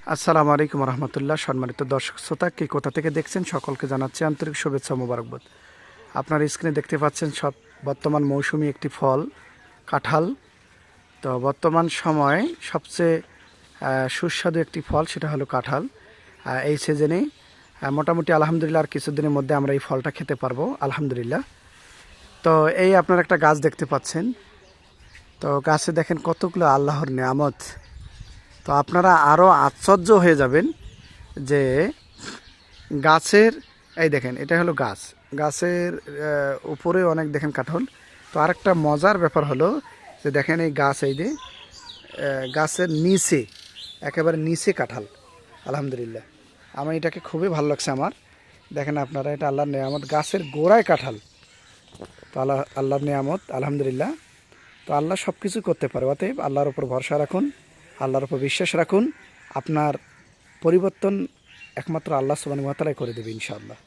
আসসালামু আলাইকুম রহমতুল্লাহ। সম্মানিত দর্শক শ্রোতা, কে কোথা থেকে দেখছেন সকলকে জানাচ্ছি আন্তরিক শুভেচ্ছা মোবারকবাদ। আপনার স্ক্রিনে দেখতে পাচ্ছেন বর্তমান মৌসুমি একটি ফল কাঁঠাল। তো বর্তমান সময়ে সবচেয়ে সুস্বাদু একটি ফল সেটা হলো কাঁঠাল। এই সিজনে মোটামুটি আলহামদুলিল্লাহ আর কিছুদিনের মধ্যে আমরা এই ফলটা খেতে পারবো আলহামদুলিল্লাহ। তো এই আপনার একটা গাছ দেখতে পাচ্ছেন, তো গাছে দেখেন কতগুলো আল্লাহর নেয়ামত। তো আপনারা আরও আশ্চর্য হয়ে যাবেন যে গাছের এই দেখেন, এটা হলো গাছ, গাছের উপরে অনেক দেখেন কাঁঠাল। তো আরেকটা মজার ব্যাপার হলো যে দেখেন এই গাছ, এই যে গাছের নিচে একেবারে নিচে কাঁঠাল আলহামদুলিল্লাহ। আমি এটাকে খুবই ভালো লাগছে আমার। দেখেন আপনারা, এটা আল্লাহর নেয়ামত, গাছের গোড়ায় কাঁঠাল। তো আল্লাহর নেয়ামত আলহামদুলিল্লাহ। তো আল্লাহ সব কিছু করতে পারে, অতএব আল্লাহর উপর ভরসা রাখুন, আল্লাহর উপর বিশ্বাস রাখুন। আপনার পরিবর্তন একমাত্র আল্লাহ সুবহানাহু ওয়া তাআলাই করে দেবে ইনশাআল্লাহ।